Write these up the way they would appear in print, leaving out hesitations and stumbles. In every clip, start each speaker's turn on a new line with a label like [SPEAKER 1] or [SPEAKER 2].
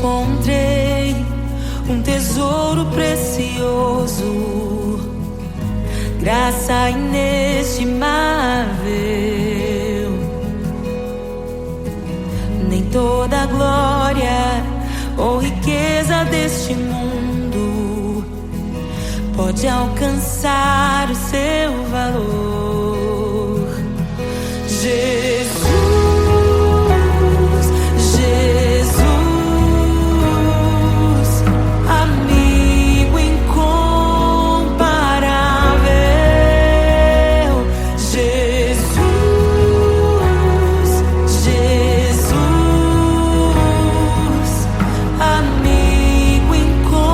[SPEAKER 1] encontrei um tesouro precioso, graça inestimável. Nem toda a glória ou riqueza deste mundo pode alcançar o seu valor. Jesus, Jesus, amigo incomparável. Jesus, Jesus, amigo incomparável.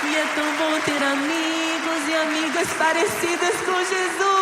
[SPEAKER 1] E é tão bom ter amigos e amigas parecidas com Jesus.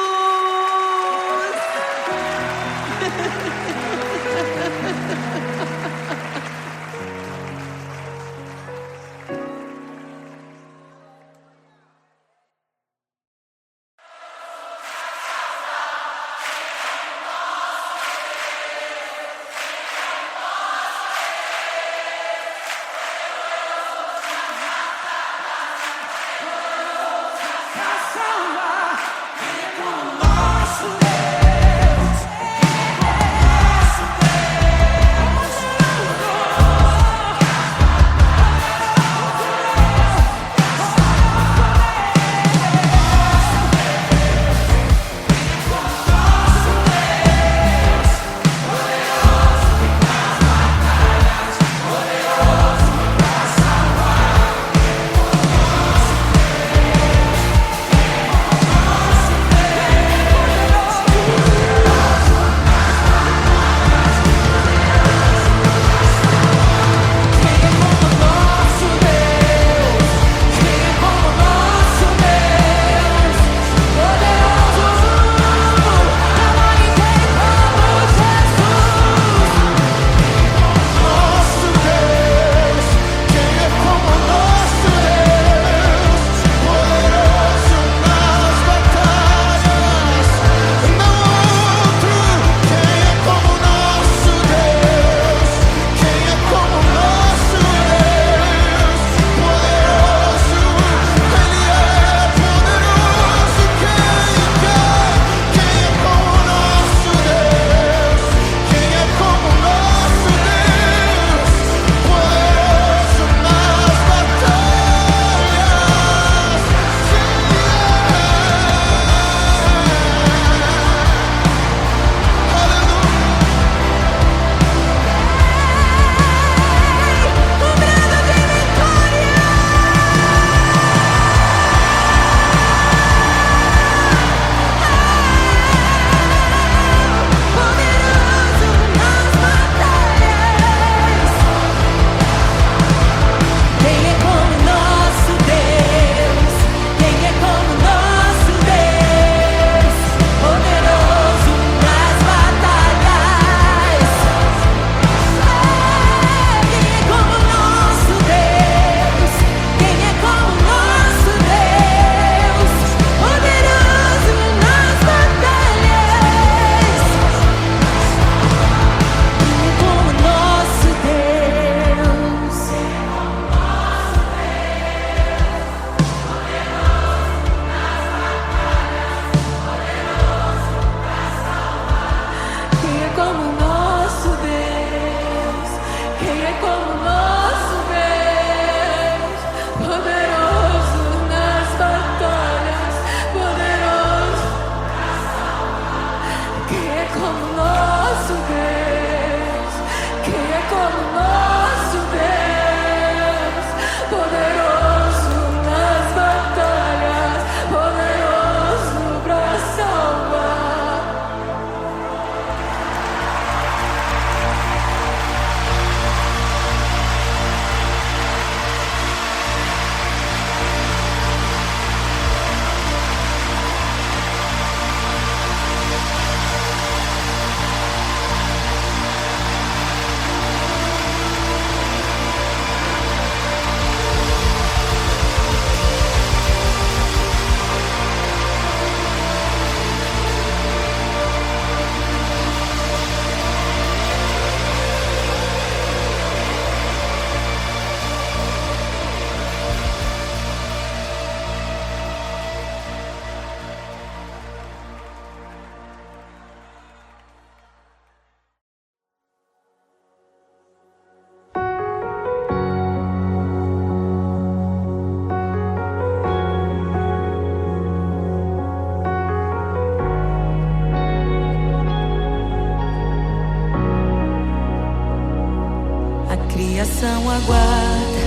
[SPEAKER 2] criação aguarda,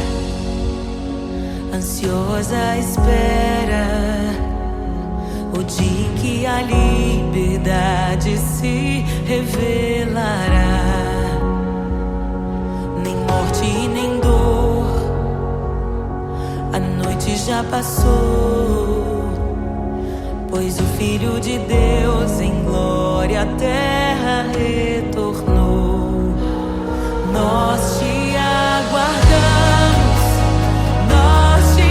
[SPEAKER 2] ansiosa espera o dia em que a liberdade se revelará. Nem morte nem dor, a noite noite já passou, pois o Filho de Deus em glória à terra retornou. Nós te aguardamos, nós te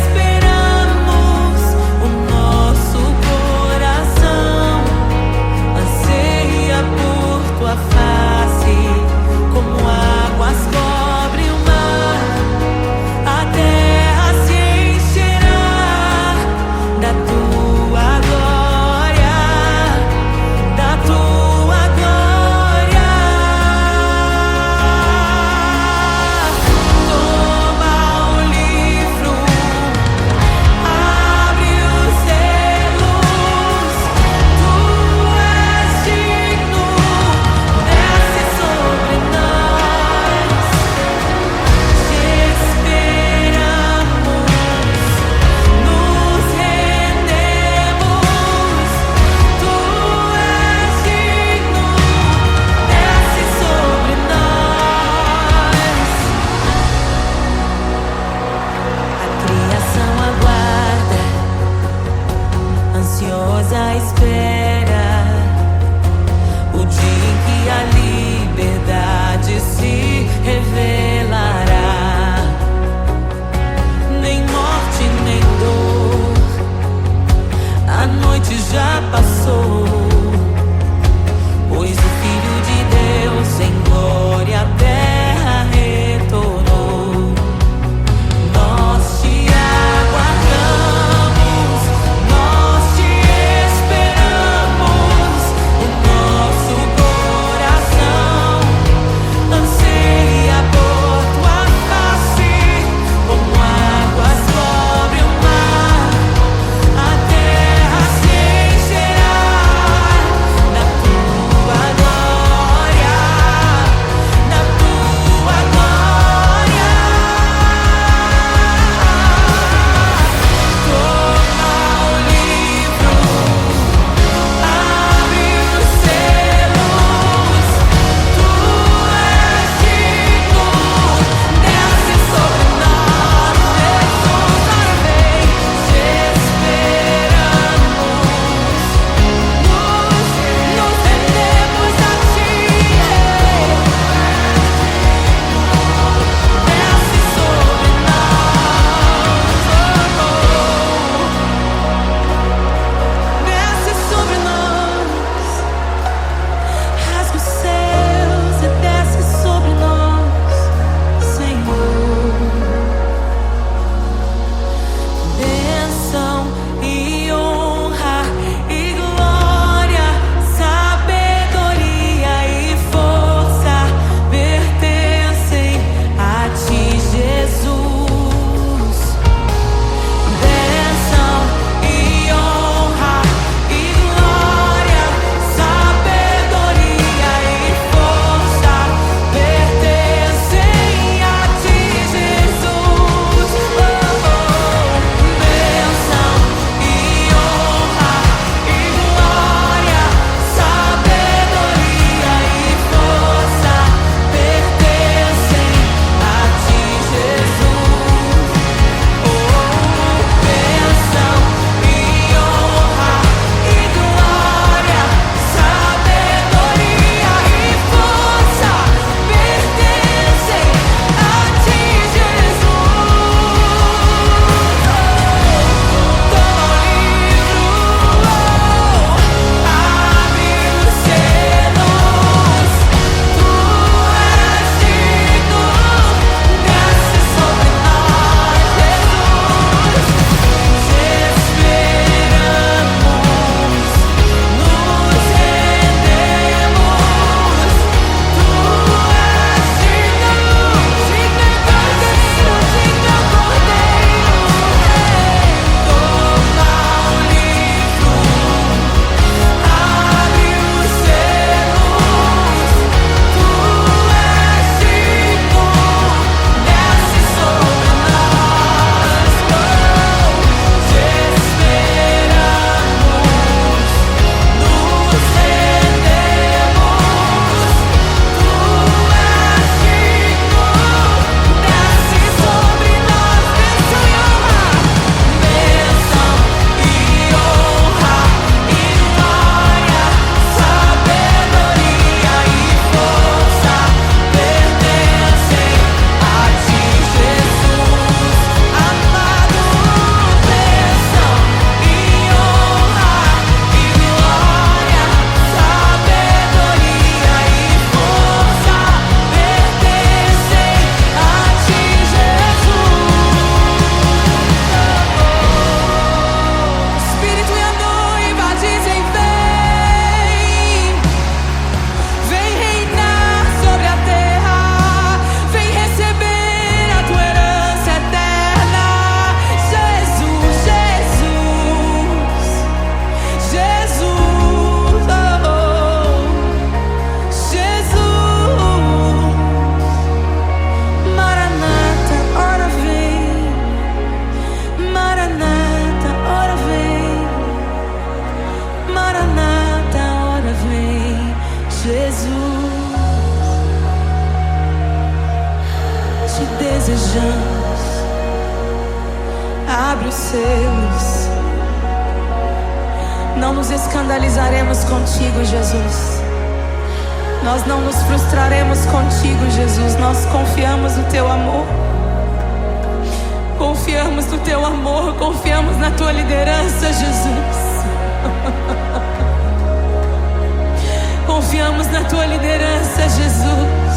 [SPEAKER 2] esperamos. O nosso coração anseia por tua face, como águas cobrem o mar. A terra se encherá da tua glória, da tua glória.
[SPEAKER 1] Abre os selos. Não nos escandalizaremos contigo, Jesus. Nós não nos frustraremos contigo, Jesus. Nós confiamos no teu amor. Confiamos no teu amor. Confiamos na tua liderança, Jesus. Confiamos na tua liderança, Jesus.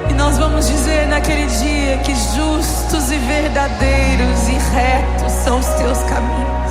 [SPEAKER 1] E nós vamos dizer naquele dia que justos e verdadeiros e retos são os teus caminhos.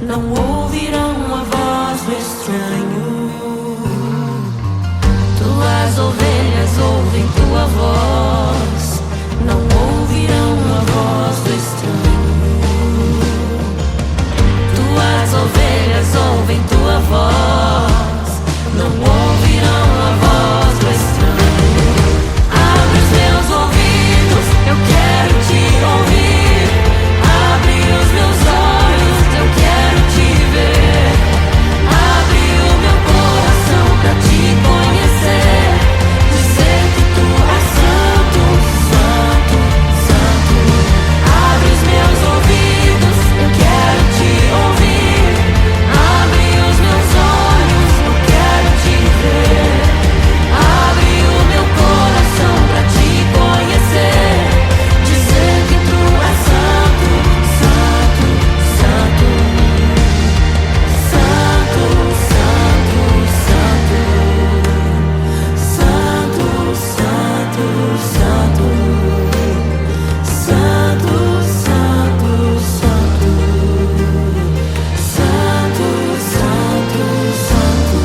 [SPEAKER 2] não ouvirão a voz do estranho. Tuas ovelhas ouvem tua voz, não ouvirão a voz do estranho. Tuas ovelhas ouvem tua voz, não ouvirão a voz do estranho. Abre os meus ouvidos, eu quero te ouvir. Abre os meus olhos, eu quero te ver. Abre o meu coração pra te conhecer. Dizer que tu és santo, santo, santo. Abre os meus ouvidos, eu quero te ouvir. Abre os meus olhos, eu quero te ver. Abre o meu coração pra te conhecer. Dizer que tu és santo, santo, santo. Santo, santo, santo. Santo, santo, santo. Santo, santo, santo. Santo, santo, santo.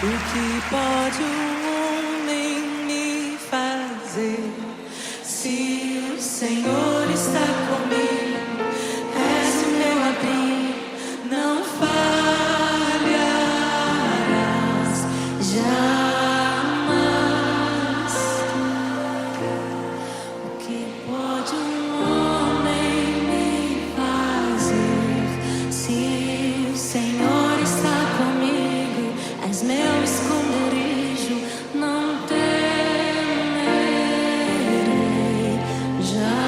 [SPEAKER 2] O que pode um homem me fazer se o Senhor está comigo? És o meu abrigo, não falharás jamais. O que pode um homem me fazer se o Senhor está comigo? És meu esconderijo, não temerei jamais.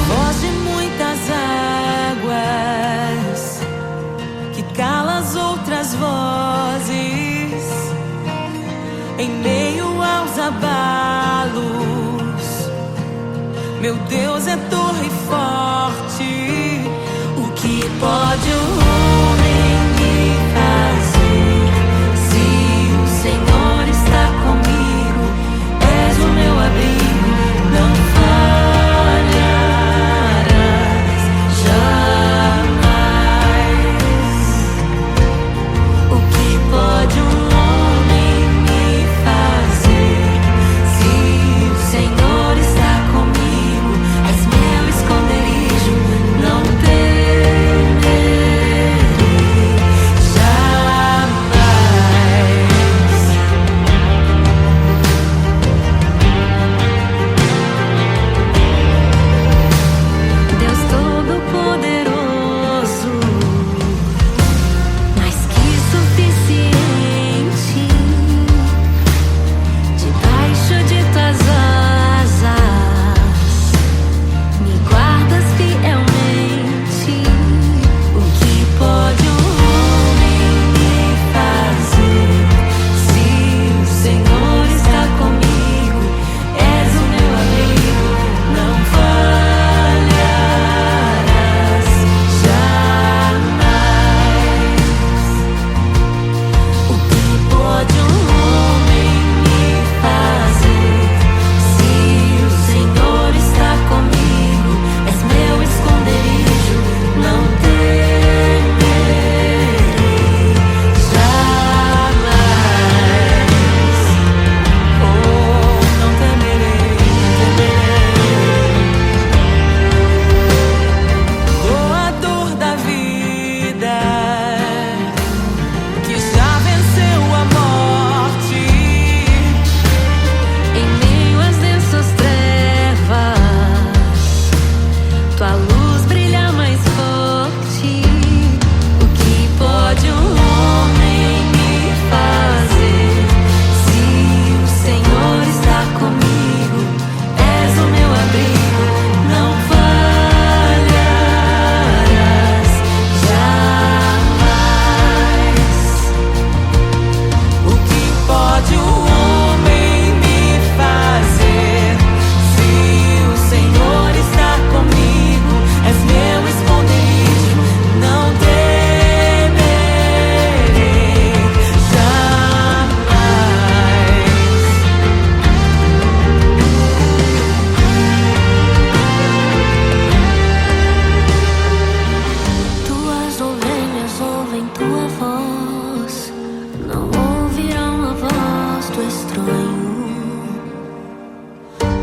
[SPEAKER 2] Voz de muitas águas que cala as outras vozes em meio aos abalos. Meu Deus é torre forte. O que pode o homem me fazer se o Senhor está comigo? És o meu abrigo, não falharás jamais. O que pode um homem me fazer se o Senhor está comigo? És meu esconderijo, não temerei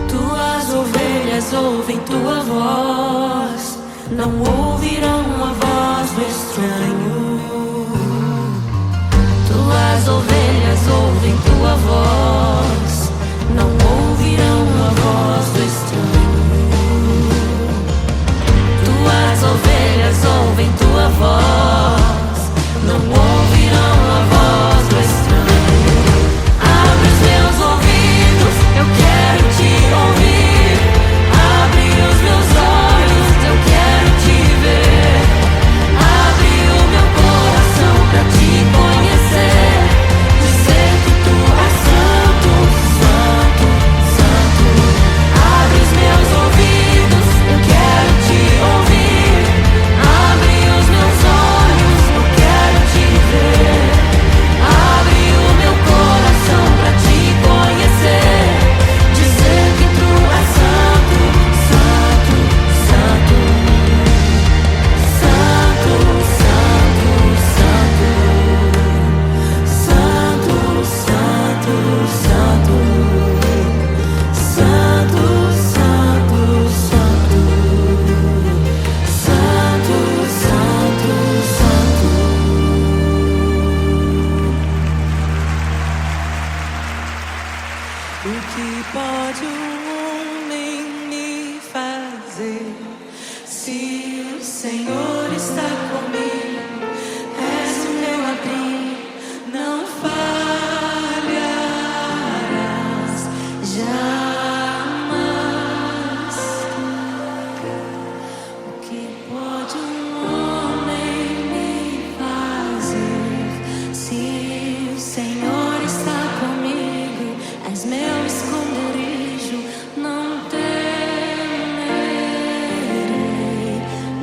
[SPEAKER 2] Tuas ovelhas ouvem tua voz, não ouvirão a voz do estranho. Tuas ovelhas ouvem tua voz, não ouvirão a voz do estranho. Tuas ovelhas ouvem tua voz, não ouvirão a voz do estranho. Abre os meus ouvidos, eu quero te ouvir. Abre os meus olhos, eu quero te ver. Abre o meu coração pra te conhecer. Dizer que tu és santo, santo, santo. Abre os meus ouvidos, eu quero te ouvir. Abre os meus olhos, eu quero te ver. Abre o meu coração pra te conhecer. Dizer que tu és santo, santo, santo. Santo, santo, santo. Santo, santo, santo. Santo, santo, santo. Santo, santo, santo.
[SPEAKER 1] O que pode um homem me fazer se o Senhor está comigo? És o meu abrigo, não falharás jamais. O que pode um homem me fazer se o Senhor está comigo? És meu esconderijo, não temerei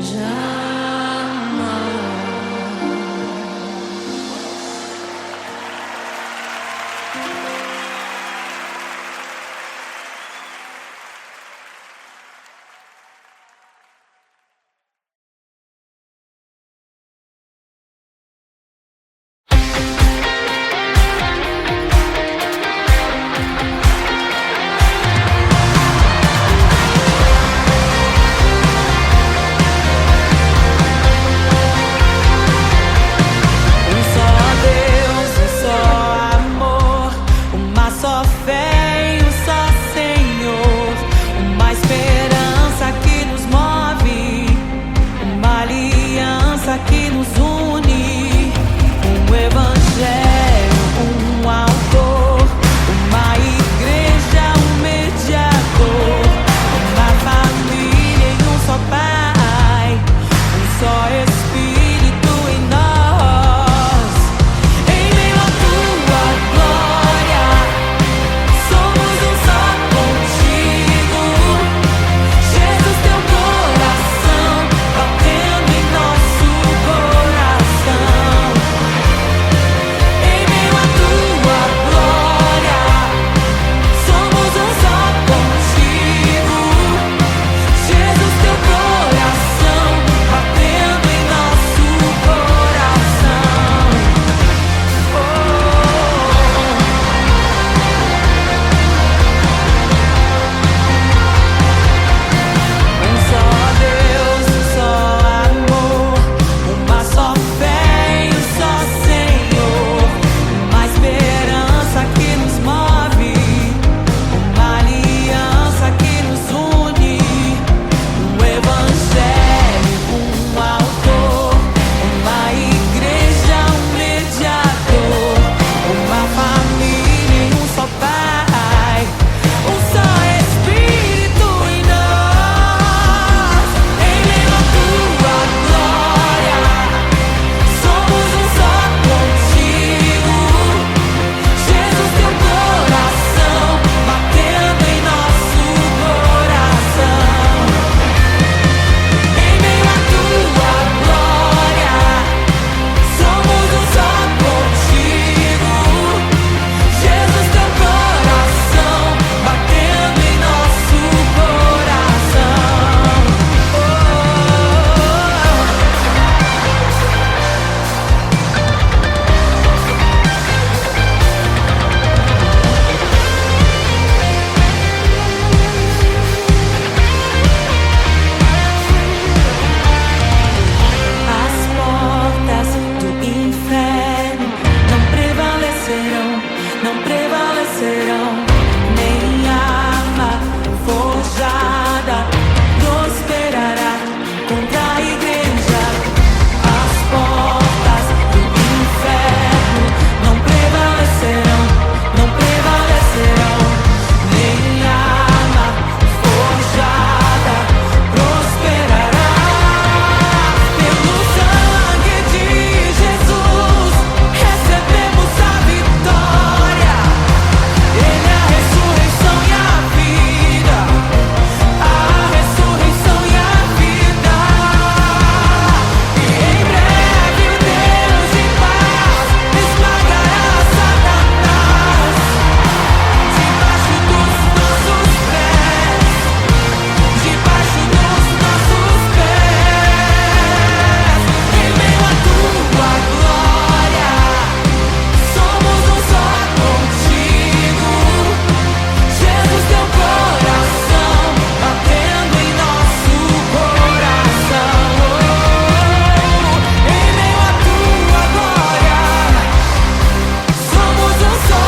[SPEAKER 1] jamais. Um só Deus, um só amor, uma só fé e um só Senhor, uma esperança que nos move, uma aliança que nos une, um evangelho, um autor, uma igreja, um mediador, uma família em um só Pai, um só Espírito em nós. Em meio à tua glória, prevalecerão, nem arma forjada prosperará contra a igreja. As portas do inferno não prevalecerão, não prevalecerão, nem arma forjada prosperará. Pelo sangue de Jesus recebemos a vitória. Ele é a ressurreição e a vida, a ressurreição e a vida. E em breve o Deus de paz esmagará Satanás debaixo dos nossos pés, debaixo dos nossos pés. Em meio à tua glória, somos um só contigo. Jesus, teu coração batendo em nosso coração. Em meio à tua glória, somos um só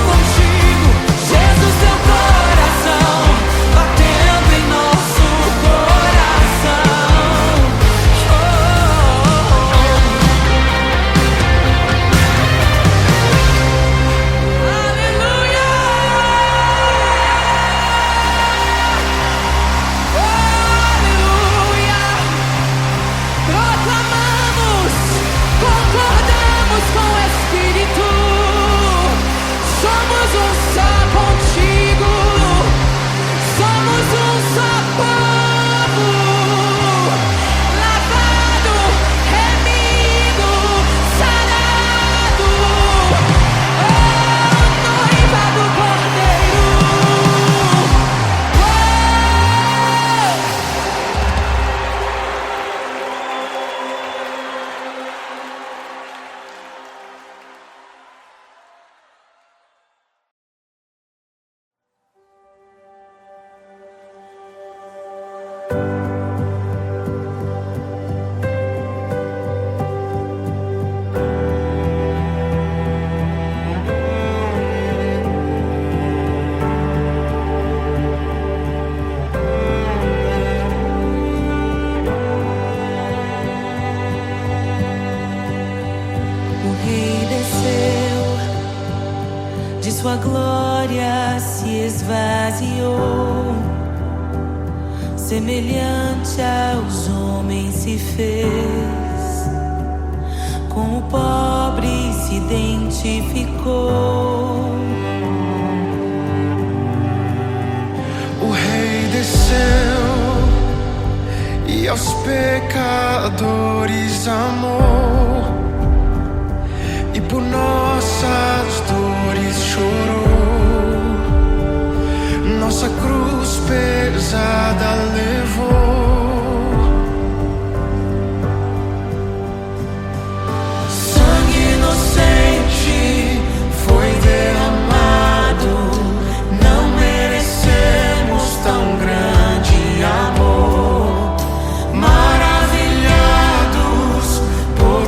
[SPEAKER 1] contigo. Jesus, teu coração batendo em nosso coração. Aleluia! Aleluia! Proclamamos, concordamos com o Espírito. Somos um só contigo. Somos um só povo, lavado, remido, sarado. Noiva do Cordeiro. O Rei desceu, de sua glória se esvaziou, semelhante aos homens se fez, com o pobre se identificou.
[SPEAKER 3] O Rei desceu e aos pecadores amou, e por nossas dores chorou, nossa cruz pesada levou. Sangue inocente foi derramado, não merecemos tão grande amor. Maravilhados por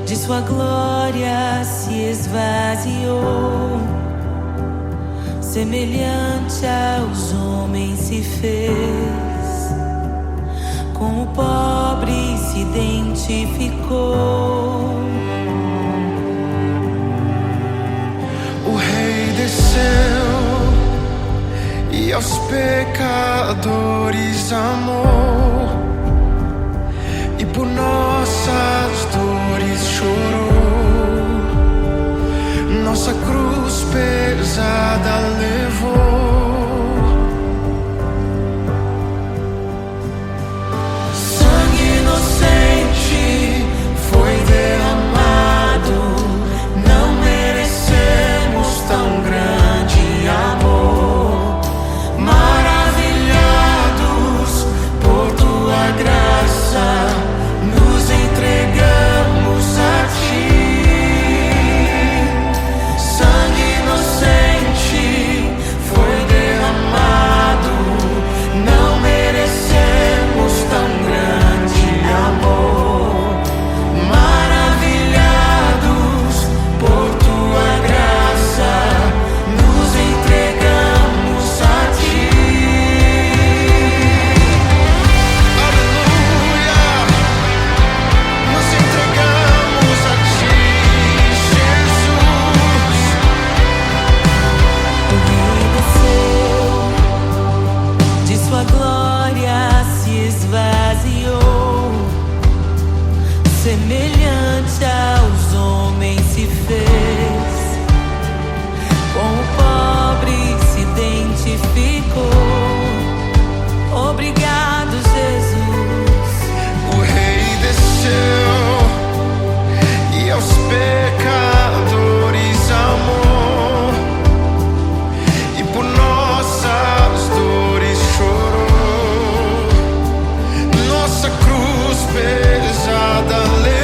[SPEAKER 1] de sua glória se esvaziou, semelhante aos homens se fez, com o pobre se identificou.
[SPEAKER 3] O Rei desceu e aos pecadores amou, e por nossas dores chorou, nossa cruz pesada levou. Sangue inocente foi derramado, não merecemos tão grande amor. Maravilhados por tua graça, nos entregamos a ti. Sangue inocente foi derramado, não merecemos tão grande amor. Maravilhados por tua graça, nos entregamos a ti. Aleluia! Nos entregamos a ti, Jesus.
[SPEAKER 1] O Rei desceu, de sua glória se esvaziou, semelhante aos homens se fez, com o pobre se identificou. Obrigado, Jesus.
[SPEAKER 3] O Rei desceu e aos pecadores amou, e por nossas dores chorou, nossa cruz pesada levou.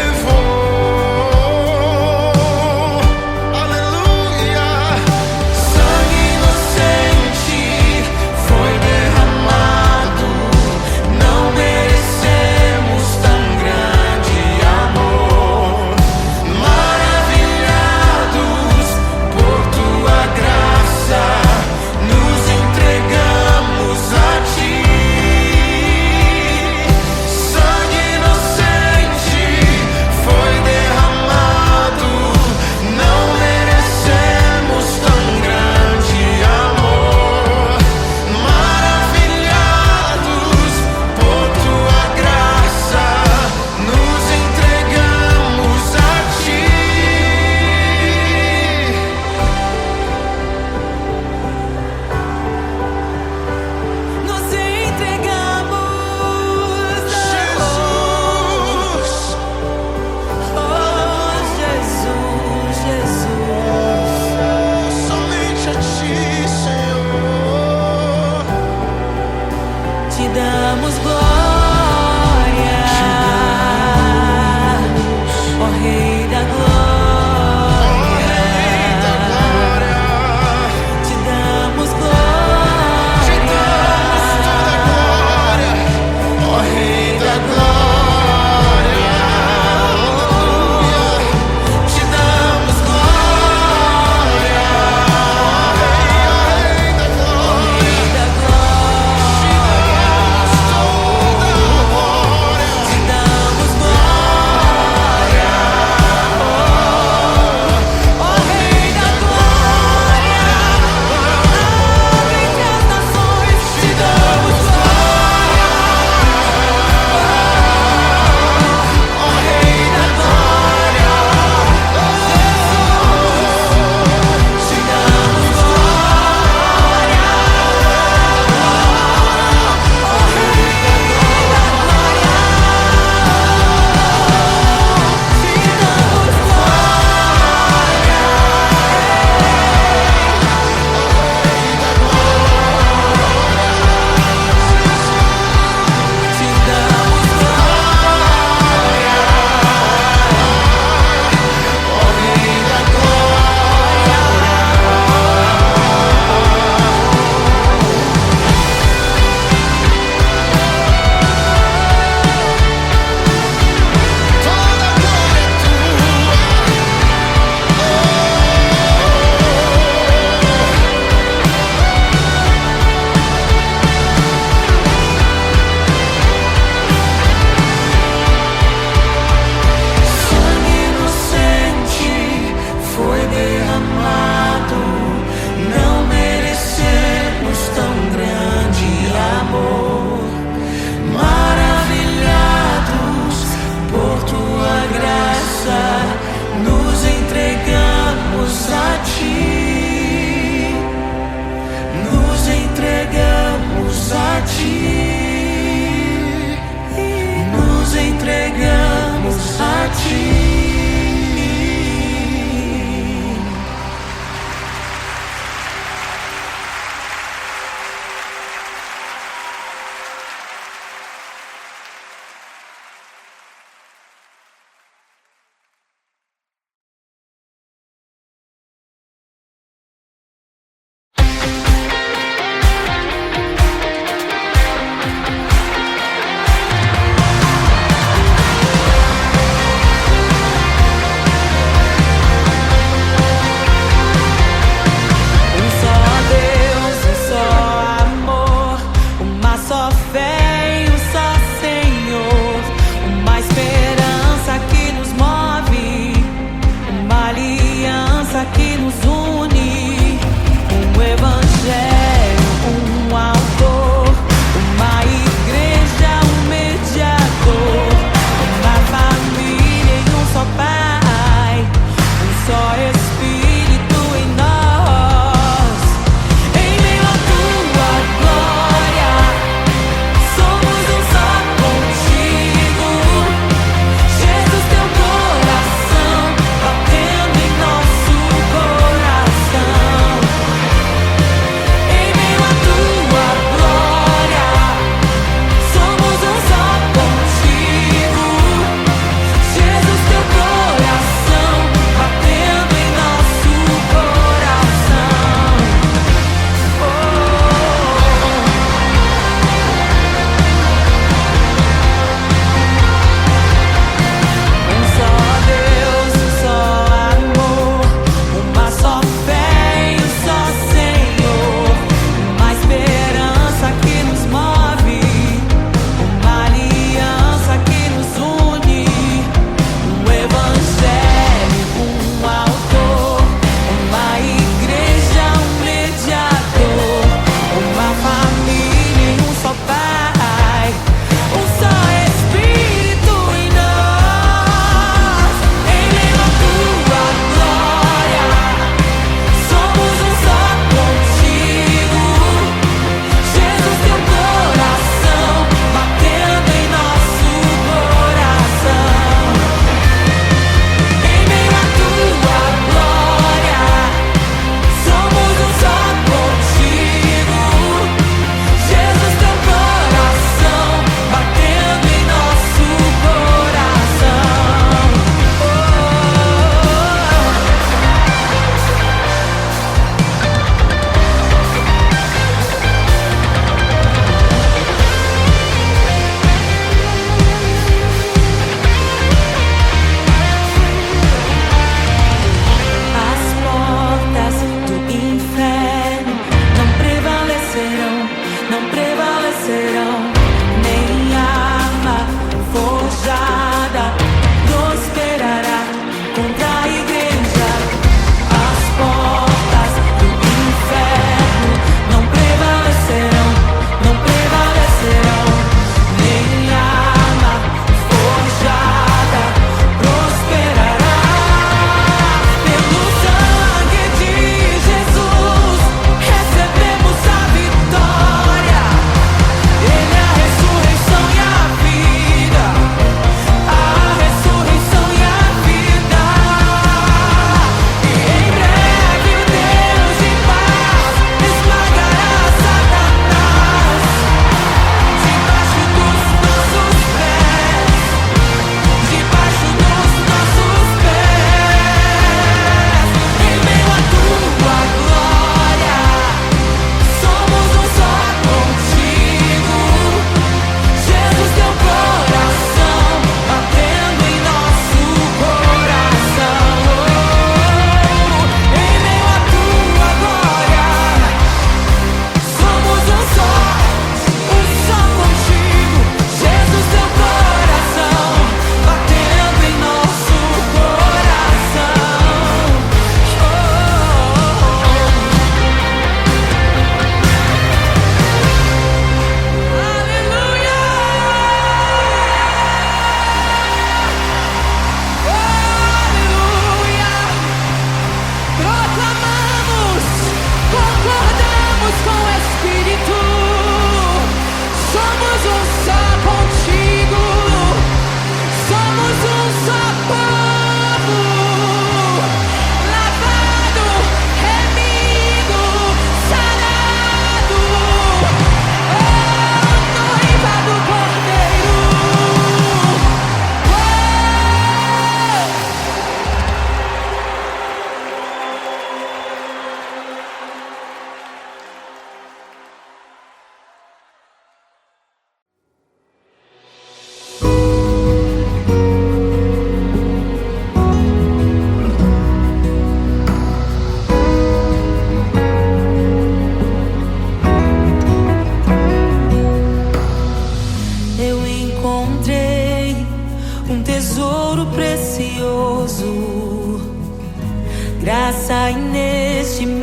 [SPEAKER 2] graça inestimável.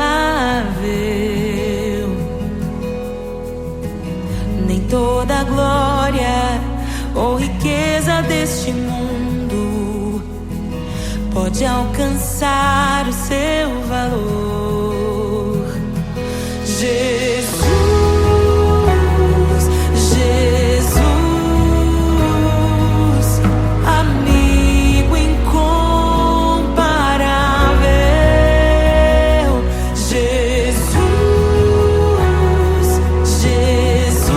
[SPEAKER 2] Nem toda a glória ou riqueza deste mundo pode alcançar o seu valor. Jesus, Jesus, amigo incomparável. Jesus, Jesus,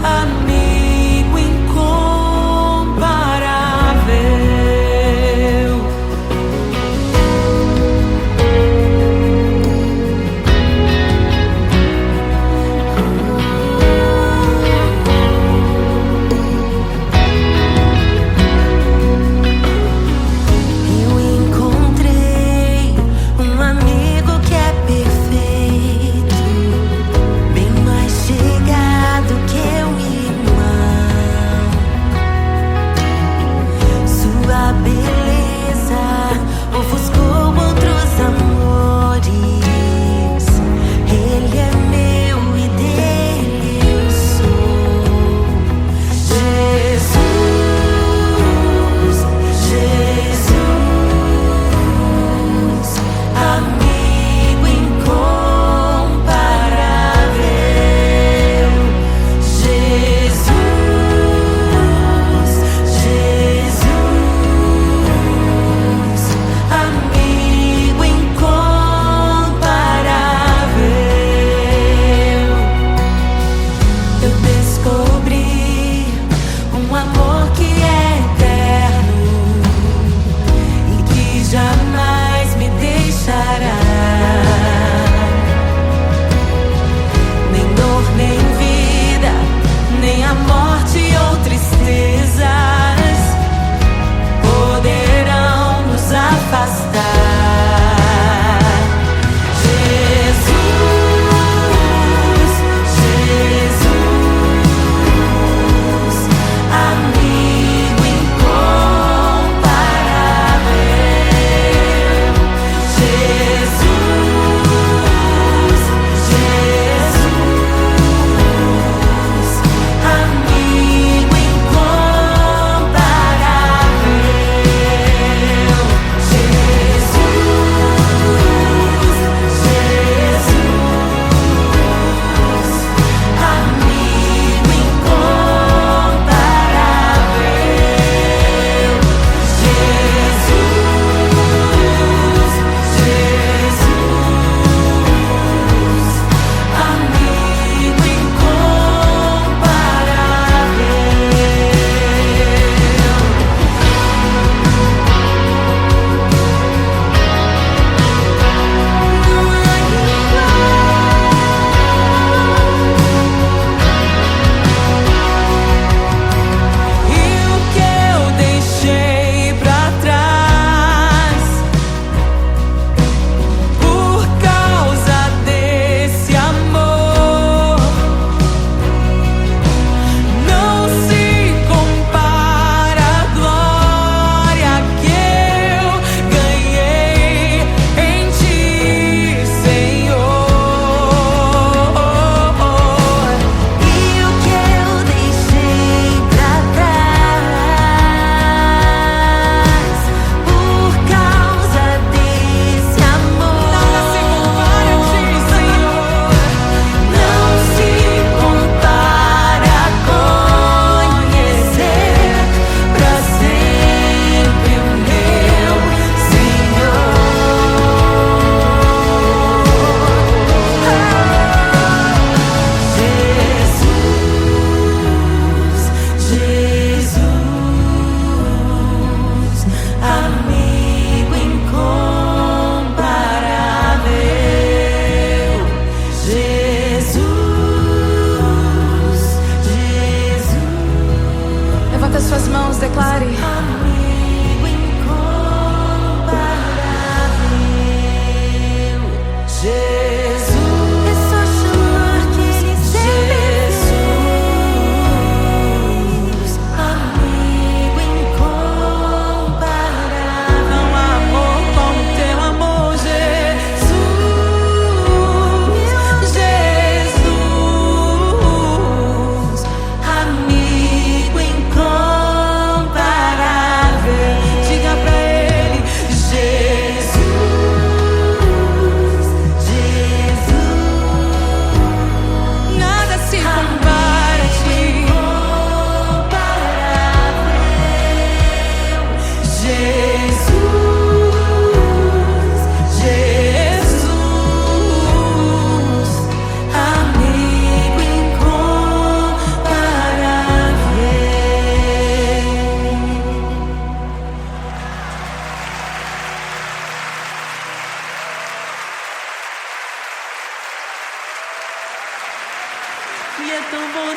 [SPEAKER 2] amigo incomparável.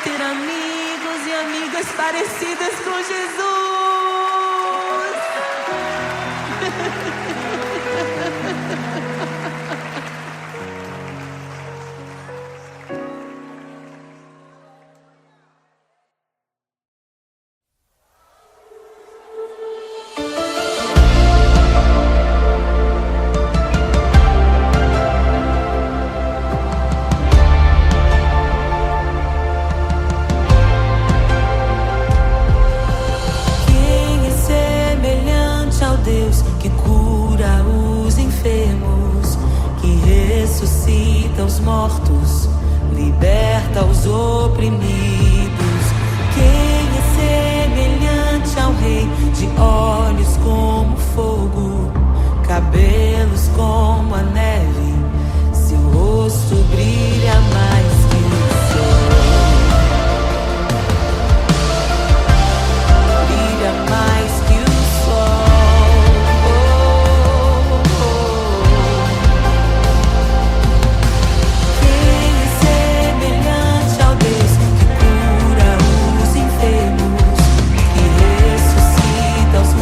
[SPEAKER 1] ter amigos e amigas parecidas com Jesus.
[SPEAKER 2] Deus que cura os enfermos, que ressuscita os mortos, liberta os oprimidos. Quem é semelhante ao Rei, de olhos como fogo, cabelos como a neve, seu rosto brilha mais que o sol, brilha mais que o sol. Os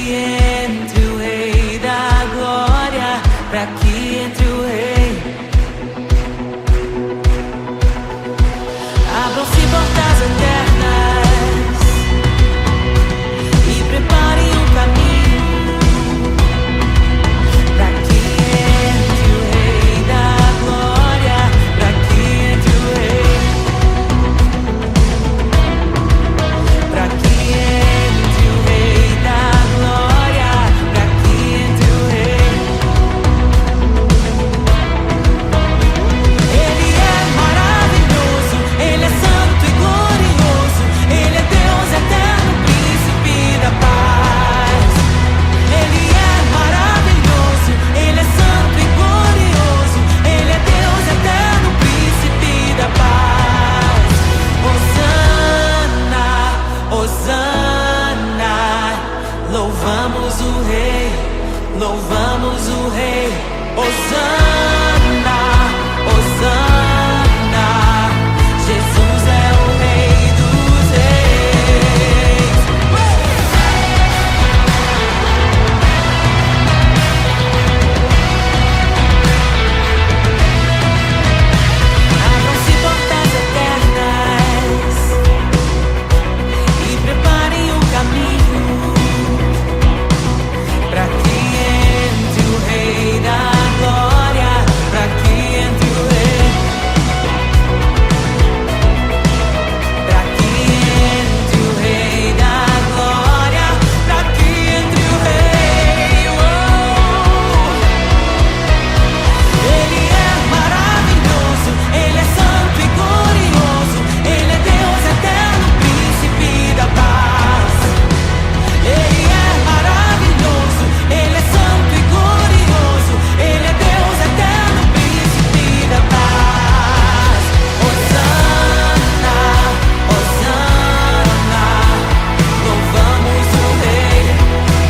[SPEAKER 2] entre o Rei da Glória, para que entre o Rei. Abram-se portas eternas e preparem um caminho para que entre o Rei da Glória, para que entre o Rei, para que entre o Rei da Glória, para que entre o Rei. Ele é maravilhoso, Ele é santo e glorioso, Ele é Deus eterno, príncipe da paz. Ele é maravilhoso, Ele é santo e glorioso, Ele é Deus eterno, príncipe da paz. Hosana, Hosana, louvamos o Rei, louvamos o Rei. Hosana, Hosana, Jesus é o Rei dos Reis. Abram-se portas eternas e preparem o caminho para que entre o Rei da Glória, para que entre o Rei, para que entre o Rei da Glória, para que entre o Rei. Ele é maravilhoso, Ele é santo e glorioso, Ele é Deus eterno, príncipe da paz. Ele é maravilhoso, Ele é santo e glorioso, Ele é Deus eterno, príncipe da paz. Hosana, Hosana, louvamos o Rei,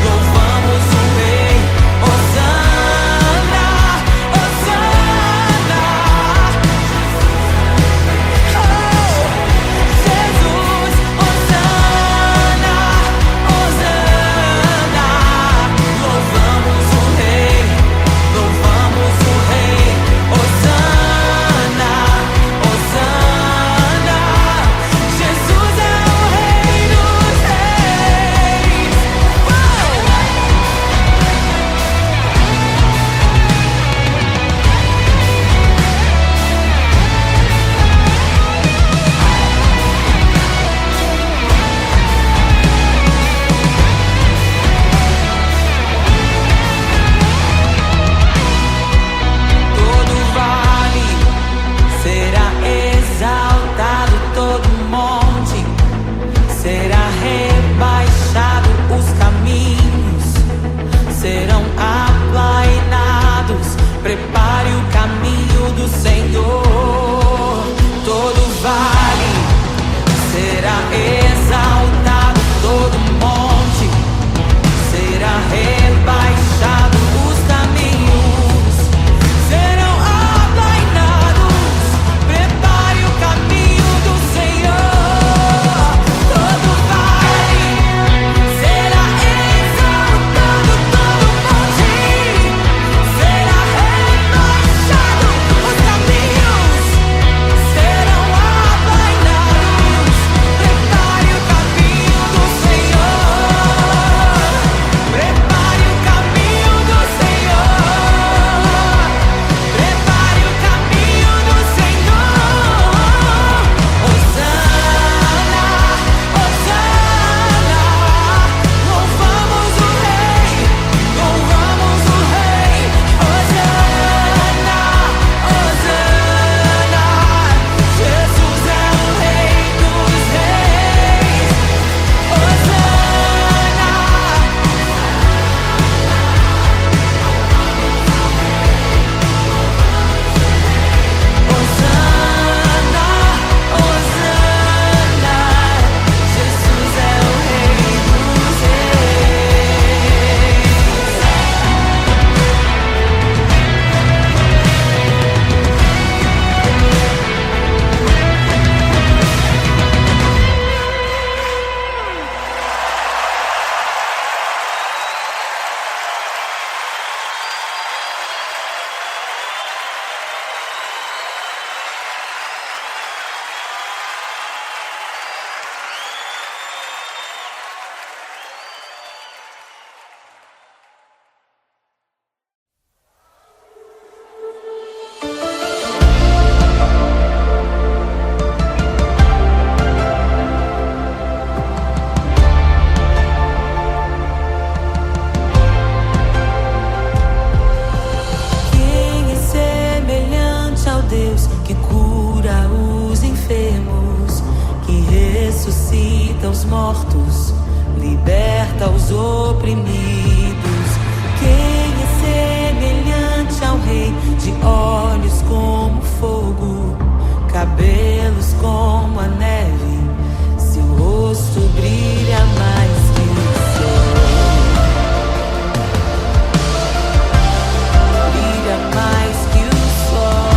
[SPEAKER 2] louvamos o Rei. Hosana, Hosana, Jesus, Hosana, Hosana, louvamos o Rei, louvamos o Rei. Hosana, Hosana, Jesus é o Rei dos Reis. Todo vale será exaltado, todo monte será rebaixado, os caminhos serão aplainados. Prepare o caminho do Senhor. Todo vale será exaltado, todo monte será rebaixado, os caminhos serão aplainados. Prepare o caminho do Senhor. Todo vale será exaltado, todo monte será rebaixado, os caminhos ressuscita os mortos, liberta os oprimidos. Quem é semelhante ao Rei, de olhos como fogo, cabelos como a neve, seu rosto brilha mais que o sol. Brilha mais que o sol.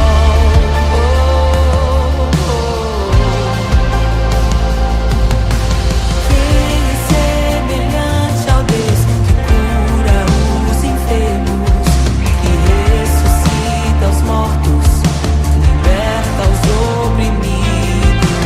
[SPEAKER 2] Quem é semelhante ao Deus que cura os enfermos, que ressuscita os mortos, liberta os oprimidos?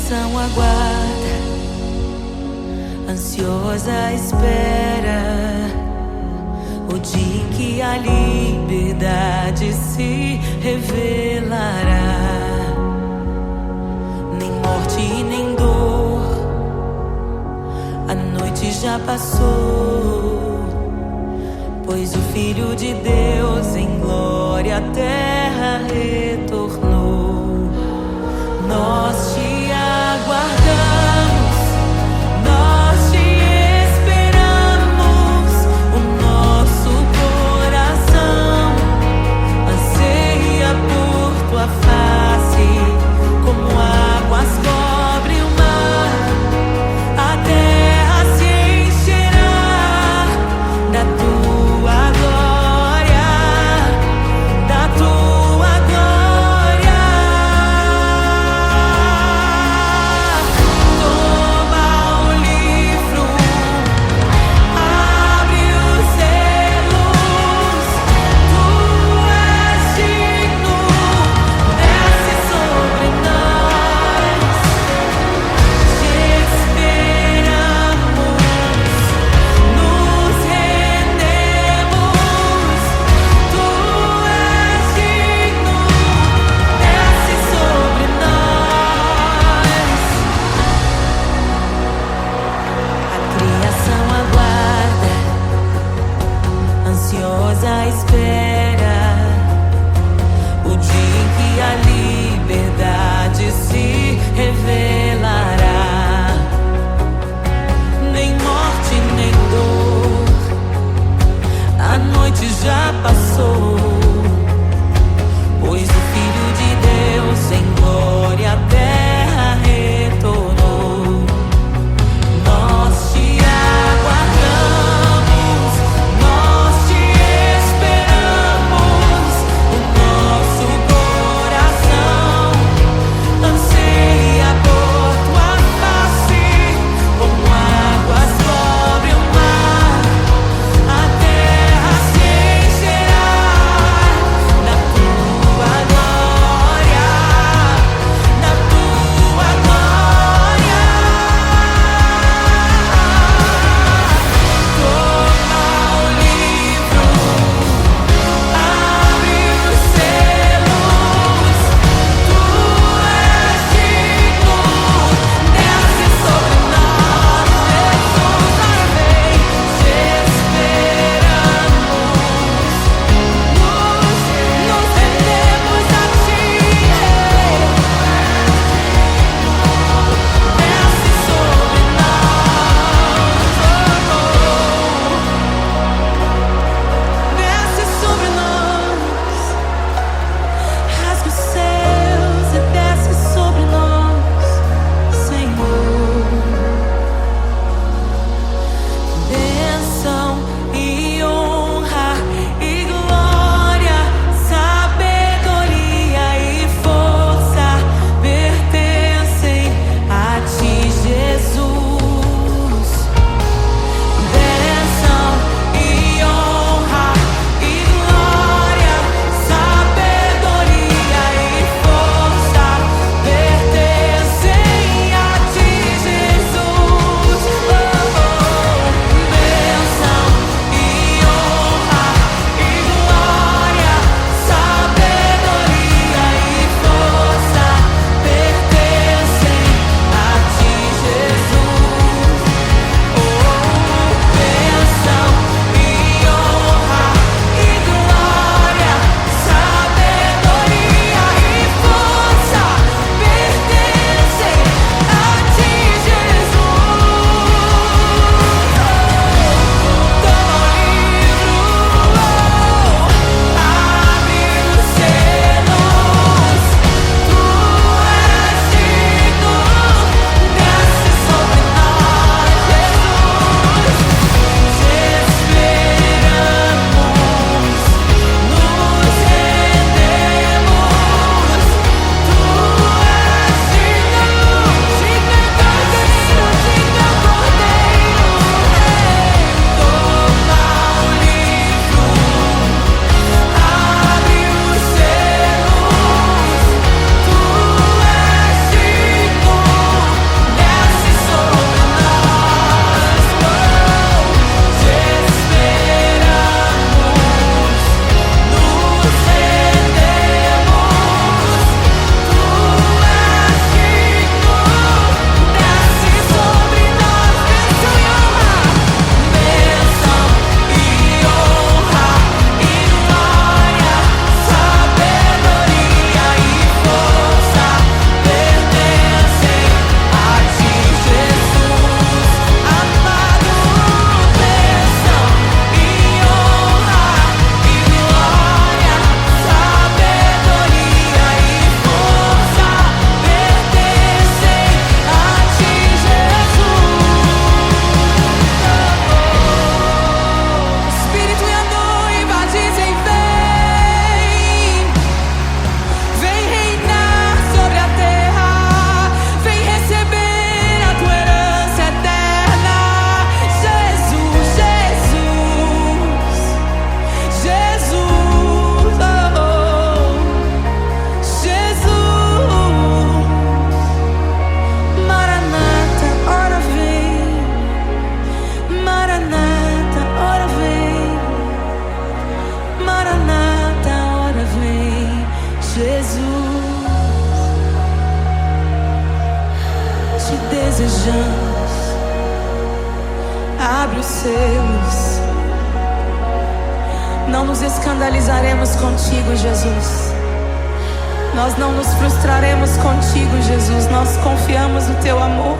[SPEAKER 1] criação aguarda, ansiosa espera o dia em que a liberdade se revelará. Nem morte nem dor, a noite já passou, pois o Filho de Deus em glória à terra retornou. Nós te aguardamos, nós te esperamos. O nosso coração anseia por tua face, como águas cobrem o mar. A terra se encherá da tua glória, da tua glória. Toma o livro, abre os selos. Tu és digno, desce sobre nós. Te esperamos, nos rendemos. Tu és digno, desce sobre nós. A criação aguarda, ansiosa espera o dia em que a liberdade se revelará. Nem morte nem dor, a noite já passou, pois o Filho de Deus em glória à terra retornou. Nós te aguardamos, nós te esperamos. O nosso coração anseia por tua face, como águas cobrem o mar. A terra se encherá vencê-los. Não nos escandalizaremos contigo, Jesus. Nós não nos frustraremos contigo, Jesus. Nós confiamos no teu amor.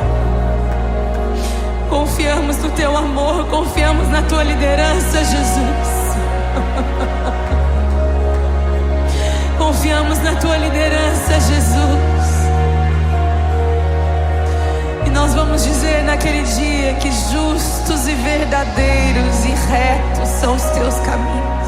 [SPEAKER 1] Confiamos no teu amor, confiamos na tua liderança, Jesus. Confiamos na tua liderança, Jesus. E nós vamos dizer naquele dia que justos e verdadeiros e retos são os teus caminhos.